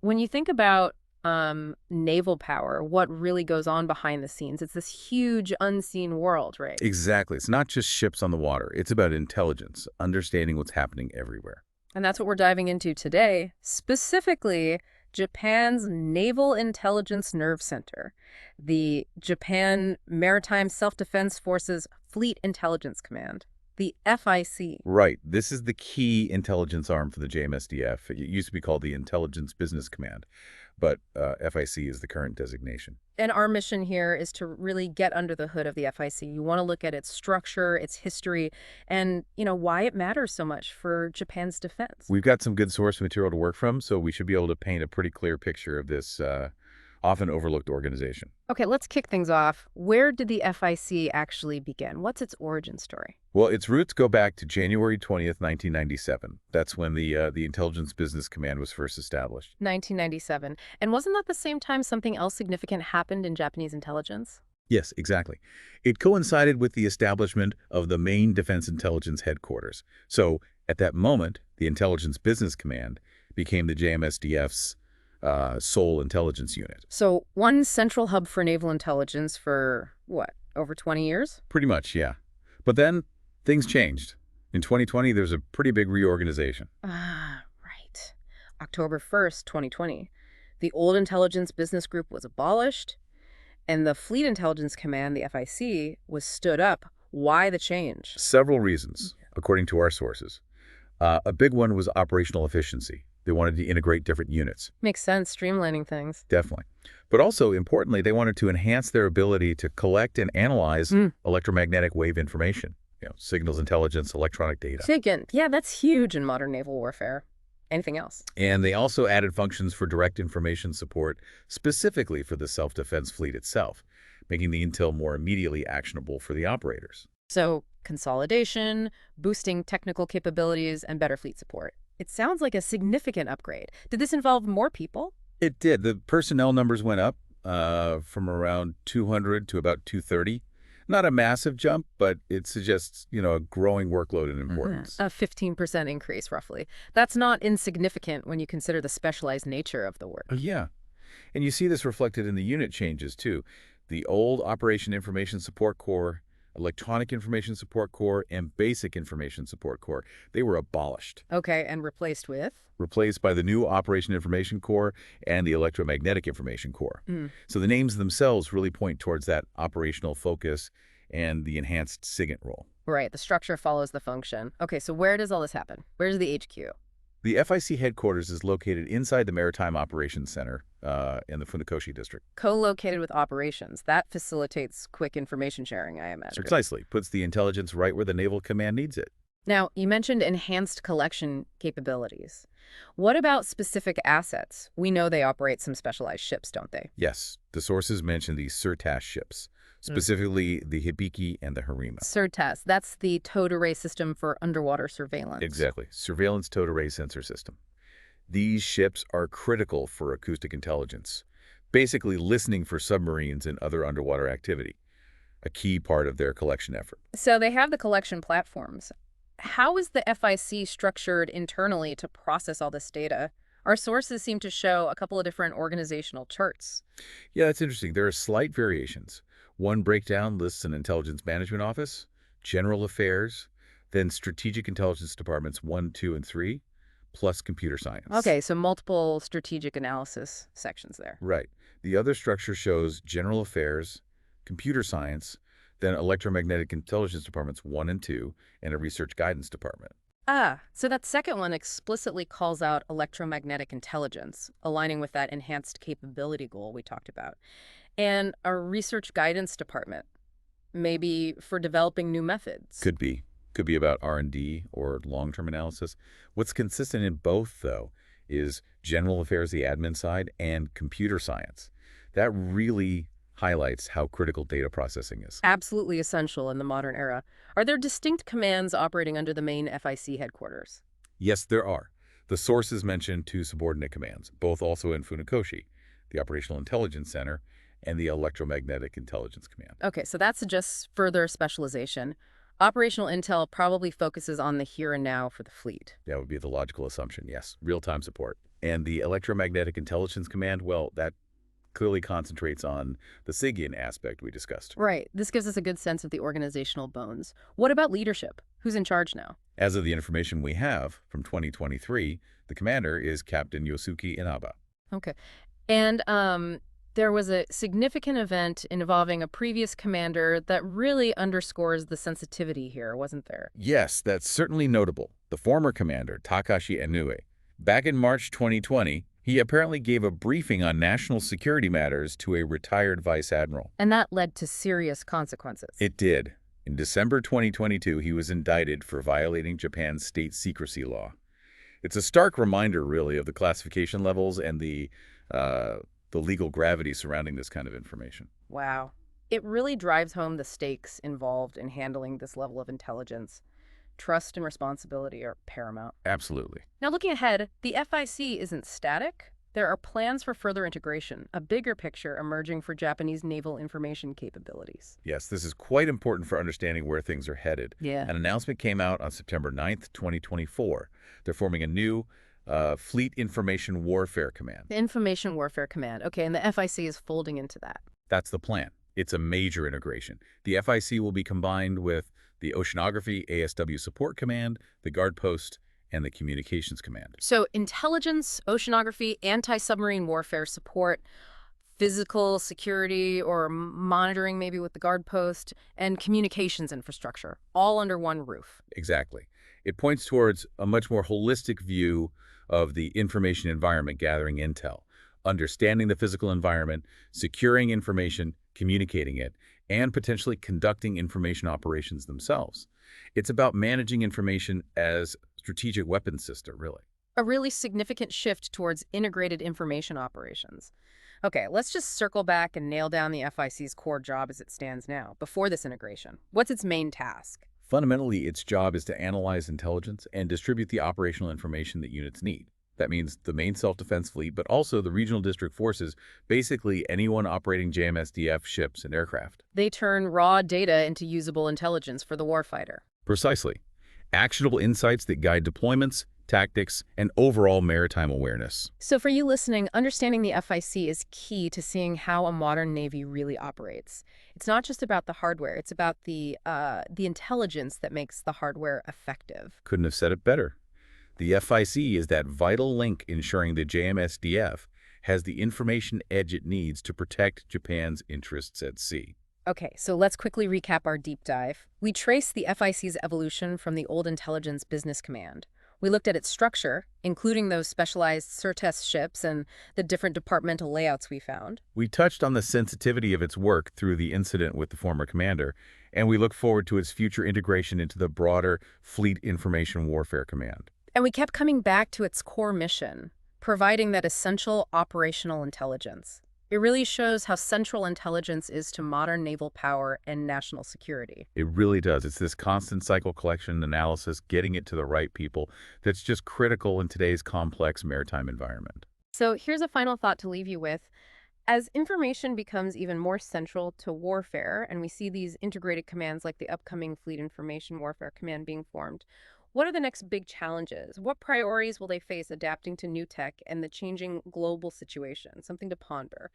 When you think about naval power, what really goes on behind the scenes, it's this huge unseen world, right? Exactly. It's not just ships on the water. It's about intelligence, understanding what's happening everywhere. And that's what we're diving into today, specifically Japan's Naval Intelligence Nerve Center, the Japan Maritime Self-Defense Force's Fleet Intelligence Command, the FIC. Right. This is the key intelligence arm for the JMSDF. It used to be called the Intelligence Business Command, but FIC is the current designation. And our mission here is to really get under the hood of the FIC. You want to look at its structure, its history, and, why it matters so much for Japan's defense. We've got some good source material to work from, so we should be able to paint a pretty clear picture of this often overlooked organization. Okay, let's kick things off. Where did the FIC actually begin? What's its origin story? Well, its roots go back to January 20th, 1997. That's when the Intelligence Business Command was first established. 1997. And wasn't that the same time something else significant happened in Japanese intelligence? Yes, exactly. It coincided with the establishment of the main Defense Intelligence Headquarters. So, at that moment, the Intelligence Business Command became the JMSDF's sole intelligence unit. So one central hub for naval intelligence for, what, over 20 years? Pretty much, yeah. But then things changed. In 2020, there's a pretty big reorganization. Ah, right. October 1st, 2020. The old intelligence business group was abolished, and the Fleet Intelligence Command, the FIC, was stood up. Why the change? Several reasons, according to our sources. A big one was operational efficiency. They wanted to integrate different units. Makes sense, streamlining things. Definitely. But also, importantly, they wanted to enhance their ability to collect and analyze electromagnetic wave information. Signals intelligence, electronic data. Yeah, that's huge in modern naval warfare. Anything else? And they also added functions for direct information support, specifically for the self-defense fleet itself, making the intel more immediately actionable for the operators. So, consolidation, boosting technical capabilities, and better fleet support. It sounds like a significant upgrade. Did this involve more people? It did. The personnel numbers went up from around 200 to about 230. Not a massive jump, but it suggests, a growing workload and importance. A 15% increase, roughly. That's not insignificant when you consider the specialized nature of the work. Yeah. And you see this reflected in the unit changes, too. The old Operation Information Support Corps, Electronic Information Support Corps, and Basic Information Support Corps, they were abolished. Okay, and replaced with? Replaced by the new Operation Information Corps and the Electromagnetic Information Corps. So the names themselves really point towards that operational focus and the enhanced SIGINT role. Right, the structure follows the function. Okay, so where does all this happen? Where's the HQ? The FIC headquarters is located inside the Maritime Operations Center in the Funakoshi district. Co-located with operations. That facilitates quick information sharing, I imagine. Precisely. Puts the intelligence right where the Naval Command needs it. Now, you mentioned enhanced collection capabilities. What about specific assets? We know they operate some specialized ships, don't they? Yes. The sources mention these SIRTAS ships, specifically the Hibiki and the Harima. SIRTAS, that's the towed array system for underwater surveillance. Exactly. Surveillance towed array sensor system. These ships are critical for acoustic intelligence, basically listening for submarines and other underwater activity, a key part of their collection effort. So they have the collection platforms. How is the FIC structured internally to process all this data? Our sources seem to show a couple of different organizational charts. Yeah, that's interesting. There are slight variations. One breakdown lists an intelligence management office, general affairs, then strategic intelligence departments 1, 2, and 3, plus computer science. Okay, so multiple strategic analysis sections there. Right. The other structure shows general affairs, computer science, then electromagnetic intelligence departments 1 and 2, and a research guidance department. Ah, so that second one explicitly calls out electromagnetic intelligence, aligning with that enhanced capability goal we talked about. And a research guidance department, maybe for developing new methods. Could be. Could be about R&D or long-term analysis. What's consistent in both, though, is general affairs, the admin side, and computer science. That really highlights how critical data processing is. Absolutely essential in the modern era. Are there distinct commands operating under the main FIC headquarters? Yes, there are. The sources mention 2 subordinate commands, both also in Funakoshi, the Operational Intelligence Center and the Electromagnetic Intelligence Command. Okay, so that suggests further specialization. Operational intel probably focuses on the here and now for the fleet. That would be the logical assumption, yes. Real-time support. And the Electromagnetic Intelligence Command, well, that clearly concentrates on the SIGINT aspect we discussed. Right. This gives us a good sense of the organizational bones. What about leadership? Who's in charge now? As of the information we have from 2023, the commander is Captain Yosuke Inaba. Okay. And there was a significant event involving a previous commander that really underscores the sensitivity here, wasn't there? Yes, that's certainly notable. The former commander, Takashi Inoue. Back in March 2020, he apparently gave a briefing on national security matters to a retired vice admiral. And that led to serious consequences. It did. In December 2022, he was indicted for violating Japan's state secrecy law. It's a stark reminder, really, of the classification levels and the legal gravity surrounding this kind of information. Wow. It really drives home the stakes involved in handling this level of intelligence. Trust and responsibility are paramount. Absolutely. Now, looking ahead, the FIC isn't static. There are plans for further integration, a bigger picture emerging for Japanese naval information capabilities. Yes, this is quite important for understanding where things are headed. Yeah. An announcement came out on September 9th, 2024. They're forming a new Fleet Information Warfare Command. The Information Warfare Command. Okay, and the FIC is folding into that. That's the plan. It's a major integration. The FIC will be combined with the Oceanography ASW Support Command, the Guard Post, and the Communications Command. So intelligence, oceanography, anti-submarine warfare support, physical security or monitoring maybe with the guard post, and communications infrastructure, all under one roof. Exactly. It points towards a much more holistic view of the information environment, gathering intel, understanding the physical environment, securing information, communicating it, and potentially conducting information operations themselves. It's about managing information as strategic weapons system, really. A really significant shift towards integrated information operations. Okay, let's just circle back and nail down the FIC's core job as it stands now, before this integration. What's its main task? Fundamentally, its job is to analyze intelligence and distribute the operational information that units need. That means the main self-defense fleet, but also the regional district forces, basically anyone operating JMSDF ships and aircraft. They turn raw data into usable intelligence for the warfighter. Precisely. Actionable insights that guide deployments, tactics, and overall maritime awareness. So for you listening, understanding the FIC is key to seeing how a modern Navy really operates. It's not just about the hardware, it's about the intelligence that makes the hardware effective. Couldn't have said it better. The FIC is that vital link ensuring the JMSDF has the information edge it needs to protect Japan's interests at sea. Okay, so let's quickly recap our deep dive. We traced the FIC's evolution from the old Intelligence Business Command. We looked at its structure, including those specialized Certes ships and the different departmental layouts we found. We touched on the sensitivity of its work through the incident with the former commander, and we look forward to its future integration into the broader Fleet Information Warfare Command. And we kept coming back to its core mission, providing that essential operational intelligence. It really shows how central intelligence is to modern naval power and national security. It really does. It's this constant cycle collection analysis, getting it to the right people, that's just critical in today's complex maritime environment. So here's a final thought to leave you with. As information becomes even more central to warfare, and we see these integrated commands like the upcoming Fleet Information Warfare Command being formed, what are the next big challenges? What priorities will they face adapting to new tech and the changing global situation? Something to ponder.